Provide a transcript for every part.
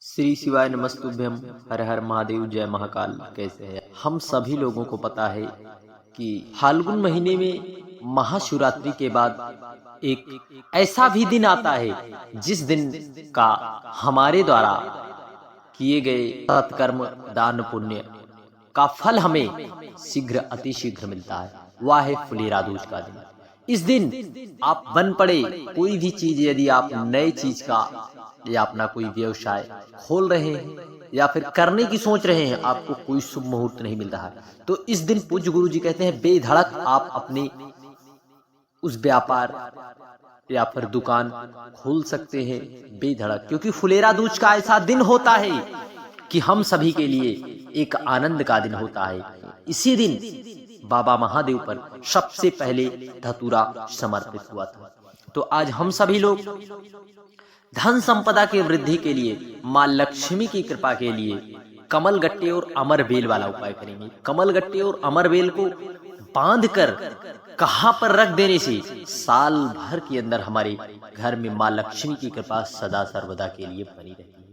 श्री शिवाय नमस्तुभ्यम। हर हर महादेव, जय महाकाल। कैसे हैं हम सभी लोगों को पता है कि फाल्गुन महीने में महाशिवरात्रि के बाद एक ऐसा भी दिन आता है जिस दिन का हमारे द्वारा किए गए सत्कर्म दान पुण्य का फल हमें शीघ्र अतिशीघ्र मिलता है। वह है फुलेरा दूज का दिन। इस दिन आप बन पड़े कोई भी चीज, यदि आप नई चीज का या अपना कोई व्यवसाय खोल रहे हैं या फिर करने की सोच रहे हैं, आपको कोई शुभ मुहूर्त नहीं मिल रहा है, तो इस दिन पूज्य गुरु जी कहते हैं बेधड़क आप अपने उस व्यापार या फिर दुकान खोल सकते हैं बेधड़क, क्योंकि फुलेरा दूज का ऐसा दिन होता है कि हम सभी के लिए एक आनंद का दिन होता है। इसी दिन बाबा महादेव पर सबसे पहले धतूरा समर्पित हुआ था। तो आज हम सभी लोग धन संपदा की वृद्धि के लिए, माँ लक्ष्मी की कृपा के लिए कमल गट्टे और अमर बेल वाला उपाय करेंगे। कमल गट्टे और अमर बेल को बांधकर कहां पर रख देने से साल भर के अंदर हमारे घर में माँ लक्ष्मी की कृपा सदा सर्वदा के लिए बनी रहती है।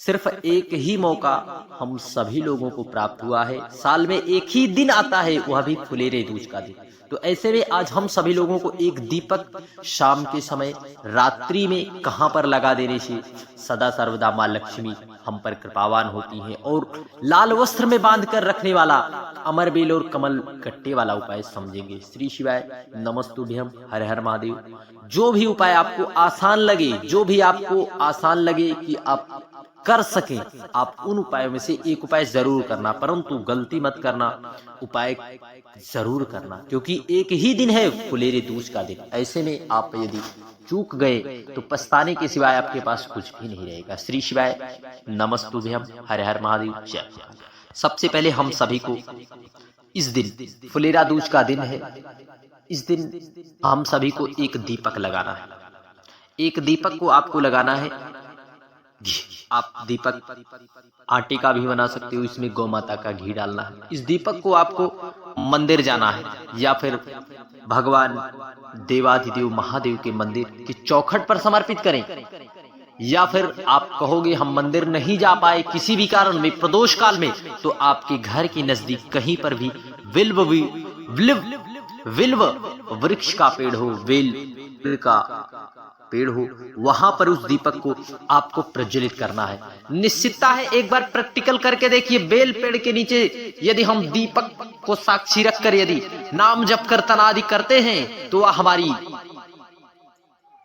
सिर्फ एक ही मौका हम सभी लोगों को प्राप्त हुआ है, साल में एक ही दिन आता है, वह भी फुलेरे दूज का दिन। तो ऐसे में आज हम सभी लोगों को एक दीपक शाम के समय रात्रि में कहां पर लगा देने से सदा सर्वदा माँ लक्ष्मी हम पर कृपावान होती हैं। और लाल वस्त्र में बांध कर रखने वाला अमर बेल और कमल गट्टे वाला उपाय समझेंगे। श्री शिवाय नमस्तुभ्यम। हर हर महादेव। जो भी उपाय आपको आसान लगे, जो भी आपको आसान लगे कि आप कर सकें, आप उन उपायों में से एक उपाय जरूर करना, परंतु गलती मत करना, उपाय जरूर करना, क्योंकि एक ही दिन है फुलेरे दूज का दिन। ऐसे में आप यदि चूक गए तो पछताने के सिवाय आपके पास कुछ भी नहीं रहेगा। श्री शिवाय नमस्तुभ्यम। हर हर महादेव, जय। सबसे पहले हम सभी को इस दिन फुलेरा दूज का दिन है, इस दिन हम सभी को एक दीपक लगाना है। एक दीपक को आपको लगाना है, आप दीपक आटे का भी बना सकते हो, इसमें गौ माता का घी डालना है। इस दीपक को आपको मंदिर जाना है या फिर भगवान देवाधिदेव महादेव के मंदिर की चौखट पर समर्पित करें, या फिर आप कहोगे हम मंदिर नहीं जा पाए किसी भी कारण में, प्रदोष काल में, तो आपके घर के नजदीक कहीं पर भी विल्व वृक्ष का पेड़ हो, बेल का पेड़ हो, वहां पर उस दीपक को आपको प्रज्वलित करना है। निश्चितता है, एक बार प्रैक्टिकल करके देखिए। बेल पेड़ के नीचे यदि हम दीपक को साक्षी रखकर यदि नाम जप कीर्तन आदि करते हैं तो वह हमारी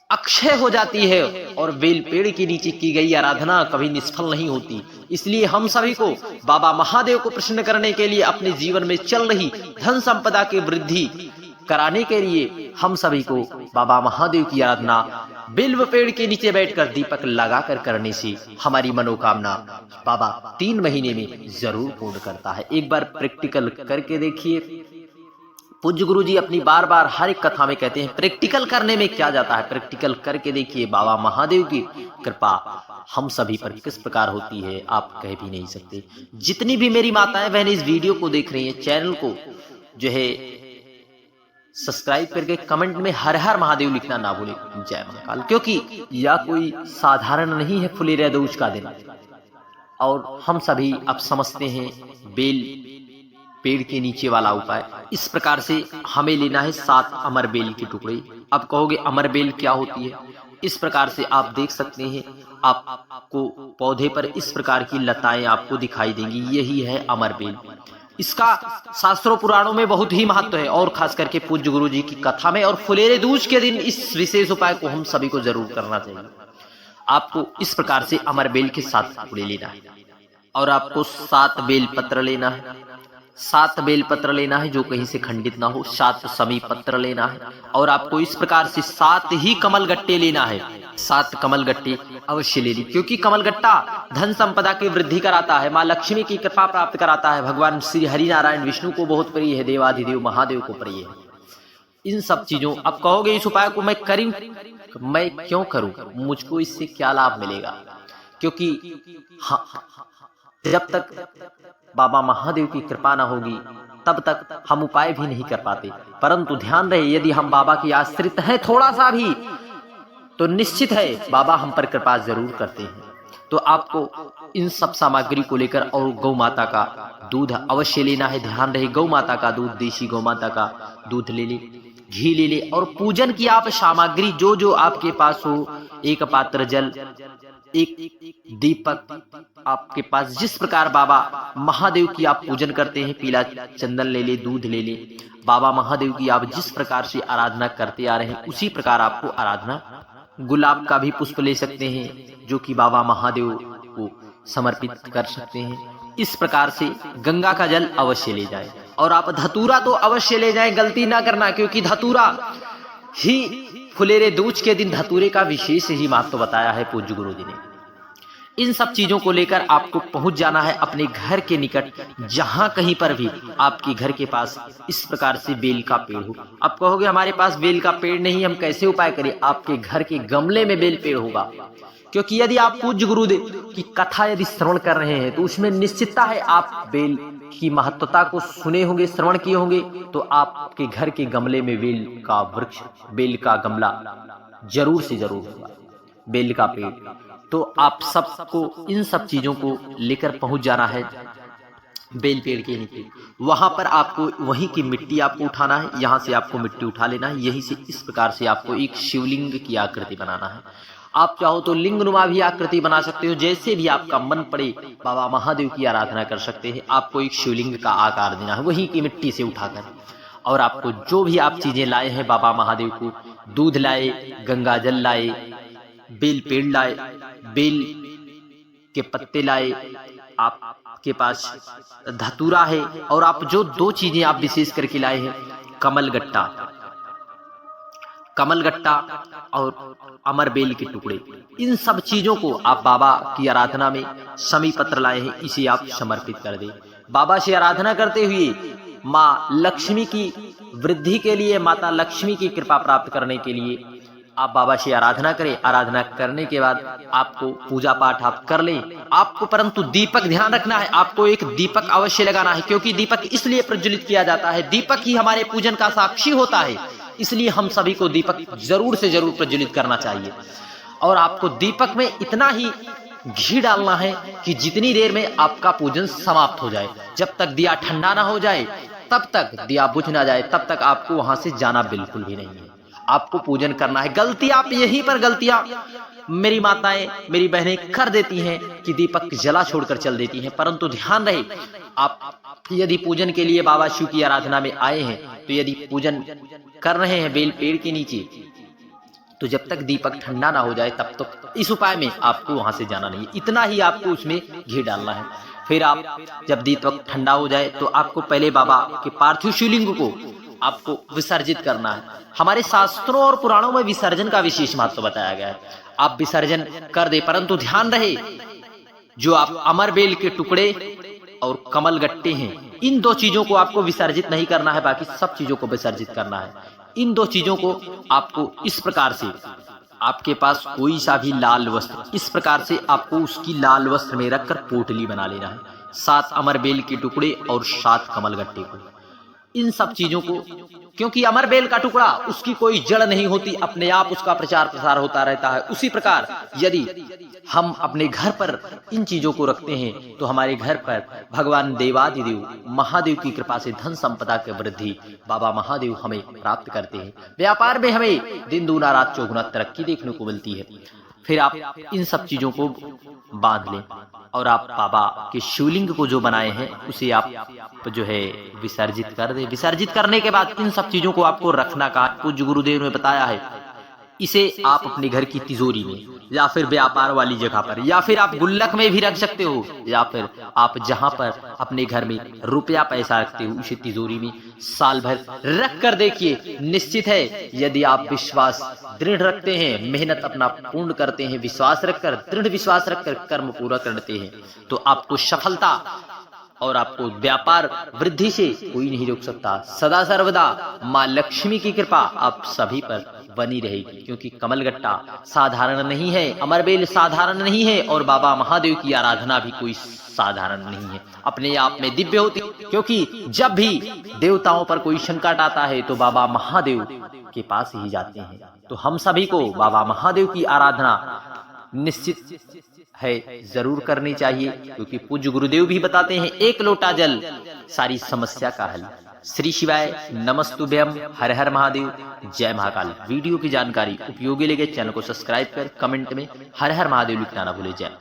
अक्षय हो जाती है, और बेल पेड़ के नीचे की गई आराधना कभी निष्फल नहीं होती। इसलिए हम सभी को बाबा महादेव को प्रसन्न करने के लिए, अपने जीवन में चल रही धन संपदा की वृद्धि कराने के लिए हम सभी को बाबा महादेव की आराधना बिल्व पेड़ के नीचे बैठकर दीपक लगाकर करने से हमारी मनोकामना बाबा 3 महीने में जरूर पूर्ण करता है। एक बार प्रैक्टिकल करके देखिए। पूज्य गुरु जी अपनी बार बार हर एक कथा में कहते हैं प्रैक्टिकल करने में क्या जाता है, प्रैक्टिकल करके देखिए। बाबा महादेव की कृपा हम सभी पर किस प्रकार होती है आप कह भी नहीं सकते। जितनी भी मेरी माताएं बहनें इस वीडियो को देख रही हैं, चैनल को जो है सब्सक्राइब करके कमेंट में हर हर महादेव लिखना ना भूलें, जय महाकाल। क्योंकि यह कोई साधारण नहीं है फुलेरा दूज का दिन, और हम सभी अब समझते हैं बेल पेड़ के नीचे वाला उपाय। इस प्रकार से हमें लेना है 7 अमर बेल के टुकड़े। अब कहोगे अमर बेल क्या होती है? इस प्रकार से आप देख सकते हैं, आपको पौधे पर इस प्रकार की लताएं आपको दिखाई देंगी, यही है अमर बेल। इसका शास्त्रों पुराणों में बहुत ही महत्व है, और खास करके पूज्य गुरु जी की कथा में। और फुलेरे दूज के दिन इस विशेष उपाय को हम सभी को जरूर करना चाहिए। आपको इस प्रकार से अमर बेल के 7 टुकड़े लेना है, और आपको 7 बेल पत्र लेना है। 7 बेल पत्र लेना है जो कहीं से खंडित ना हो, 7 समी पत्र लेना है, और आपको इस प्रकार से 7 ही कमल गट्टे लेना है। 7 कमल गट्टे अवश्य ले ली, क्योंकि कमल गट्टा धन संपदा की वृद्धि कराता है, माँ लक्ष्मी की कृपा प्राप्त कराता है, भगवान श्री हरि नारायण विष्णु को बहुत प्रिय है, देवाधिदेव महादेव को प्रिय है। इन सब चीजों, अब कहोगे इस उपाय को मैं करूं, मैं क्यों करूं, मुझको इससे क्या लाभ मिलेगा? क्योंकि जब तक बाबा महादेव की कृपा न होगी तब तक हम उपाय भी नहीं कर पाते। परंतु ध्यान रहे, यदि हम बाबा की आश्रित हैं थोड़ा सा भी, तो निश्चित है बाबा हम पर कृपा जरूर करते हैं। तो आपको इन सब सामग्री को लेकर और गौ माता का दूध अवश्य लेना है। ध्यान रहे, गौ माता का दूध, देशी गौ माता का दूध ले ले, घी ले ले, और पूजन की आप सामग्री जो जो आपके पास हो, एक पात्र जल, एक दीपक, आपके पास जिस प्रकार बाबा महादेव की आप पूजन करते हैं, पीला चंदन ले ले, दूध ले ले, बाबा महादेव की आप जिस प्रकार से आराधना करते आ रहे हैं उसी प्रकार आपको आराधना, गुलाब का भी पुष्प ले सकते हैं जो कि बाबा महादेव को समर्पित कर सकते हैं। इस प्रकार से गंगा का जल अवश्य ले जाए, और आप धतूरा तो अवश्य ले जाएं, गलती ना करना, क्योंकि धतूरा ही फुलेरे दूज के दिन धतूरे का विशेष ही महत्व बताया है पूज्य गुरु जी ने। इन सब चीजों को लेकर आपको पहुंच जाना है अपने घर के निकट, जहां कहीं पर भी आपके घर के पास इस प्रकार से बेल का पेड़ हो। आप कहोगे हमारे पास बेल का पेड़ नहीं, हम कैसे उपाय करें? आपके घर के गमले में बेल पेड़ होगा, क्योंकि यदि आप पूज्य गुरुदेव की कथा यदि श्रवण कर रहे हैं तो उसमें निश्चितता है आप बेल की महत्वता को सुने होंगे, श्रवण किए होंगे, तो आपके घर के गमले में बेल का वृक्ष, बेल का गमला जरूर से जरूर होगा, बेल का पेड़। तो आप सबको इन सब चीजों को लेकर पहुंच जाना है बेल पेड़ के नीचे। वहां पर आपको वहीं की मिट्टी आपको उठाना है, यहाँ से आपको मिट्टी उठा लेना है, यहीं से इस प्रकार से आपको एक शिवलिंग की आकृति बनाना है। आप चाहो तो लिंगनुमा भी आकृति बना सकते हो, जैसे भी आपका मन पड़े बाबा महादेव की आराधना कर सकते हैं। आपको एक शिवलिंग का आकार देना है वहीं की मिट्टी से उठाकर, और आपको जो भी आप चीजें लाए हैं बाबा महादेव को, दूध लाए, गंगा जल लाए, बेल पेड़ लाए, बेल के पत्ते लाए, आपके पास धतूरा है, और आप जो दो चीजें आप विशेष करके लाए हैं, कमल गट्टा और अमर बेल के टुकड़े, इन सब चीजों को आप बाबा की आराधना में शमी पत्र लाए हैं, इसे आप समर्पित कर दें। बाबा से आराधना करते हुए माँ लक्ष्मी की वृद्धि के लिए, माता लक्ष्मी की कृपा प्राप्त करने के लिए आप बाबा से आराधना करें। आराधना करने के बाद आपको पूजा पाठ आप कर लें। आपको परंतु दीपक, ध्यान रखना है, आपको एक दीपक अवश्य लगाना है, क्योंकि दीपक इसलिए प्रज्वलित किया जाता है, दीपक ही हमारे पूजन का साक्षी होता है, इसलिए हम सभी को दीपक जरूर से जरूर प्रज्वलित करना चाहिए। और आपको दीपक में इतना ही घी डालना है कि जितनी देर में आपका पूजन समाप्त हो जाए, जब तक दिया ठंडा ना हो जाए, तब तक दिया बुझ ना जाए, तब तक आपको वहां से जाना बिल्कुल भी नहीं है। आपको पूजन करना है। गलती आप यहीं पर गलतियां मेरी माताएं, मेरी बहनें कर देती हैं कि दीपक जला छोड़कर चल देती हैं, परंतु ध्यान रहे, आप यदि पूजन के लिए बाबा शिव की आराधना में आए हैं, तो यदि पूजन कर रहे हैं बेल पेड़ के नीचे, तो जब तक दीपक ठंडा ना हो जाए तब तक इस उपाय में आपको वहां से जाना नहीं है। इतना ही आपको उसमें घी डालना है। फिर आप जब दीपक ठंडा हो जाए तो आपको पहले बाबा के पार्थिव शिवलिंग को आपको विसर्जित करना है। हमारे शास्त्रों और पुराणों में विसर्जन का विशेष महत्व बताया गया है। आप विसर्जन कर दे, परंतु ध्यान रहे, जो आप अमर बेल के टुकड़े और कमल गट्टे हैं, इन दो चीजों को आपको विसर्जित नहीं करना है, बाकी सब चीजों को विसर्जित करना है। इन दो चीजों को आपको इस प्रकार से, आपके पास कोई सा भी लाल वस्त्र, इस प्रकार से आपको उसकी लाल वस्त्र में रखकर पोटली बना लेना है। 7 अमर बेल के टुकड़े और 7 कमल गट्टे को, इन सब चीजों को, क्योंकि अमर बेल का टुकड़ा उसकी कोई जड़ नहीं होती, अपने आप उसका प्रचार प्रसार होता रहता है। उसी प्रकार यदि हम अपने घर पर इन चीजों को रखते हैं तो हमारे घर पर भगवान देवादिदेव महादेव की कृपा से धन संपदा की वृद्धि बाबा महादेव हमें प्राप्त करते हैं। व्यापार में हमें दिन दूना रात चौगुना तरक्की देखने को मिलती है। फिर आप इन सब चीजों को बांध लें और आप बाबा के शिवलिंग को जो बनाए हैं उसे आप जो है विसर्जित कर दे। विसर्जित करने के बाद इन सब चीजों को आपको रखना का पूज्य गुरुदेव ने बताया है। इसे आप अपने घर की तिजोरी में या फिर व्यापार वाली जगह पर या फिर आप गुल्लक में भी रख सकते हो, या फिर आप जहां पर अपने घर में रुपया पैसा रखते हो उसे तिजोरी में साल भर रख कर देखिए। निश्चित है यदि आप विश्वास दृढ़ रखते हैं, मेहनत अपना पूर्ण करते हैं, विश्वास रखकर, दृढ़ विश्वास रखकर कर्म पूरा करते हैं, तो आपको सफलता और आपको व्यापार वृद्धि से कोई नहीं रोक सकता। सदा सर्वदा माँ लक्ष्मी की कृपा आप सभी पर बनी रहेगी, क्योंकि कमलगट्टा साधारण नहीं है, अमरबेल साधारण नहीं है, और बाबा महादेव की आराधना भी कोई साधारण नहीं है, अपने आप में दिव्य होती। क्योंकि जब भी देवताओं पर कोई संकट आता है तो बाबा महादेव के पास ही जाते हैं। तो हम सभी को बाबा महादेव की आराधना निश्चित है जरूर करनी चाहिए, क्योंकि पूज्य गुरुदेव भी बताते हैं एक लोटा जल सारी समस्या का हल। श्री शिवाय नमस्तुभ्यम, हर हर महादेव, जय महाकाल। वीडियो की जानकारी उपयोगी लगे चैनल को सब्सक्राइब कर कमेंट में हर हर महादेव लिखना ना भूले। जय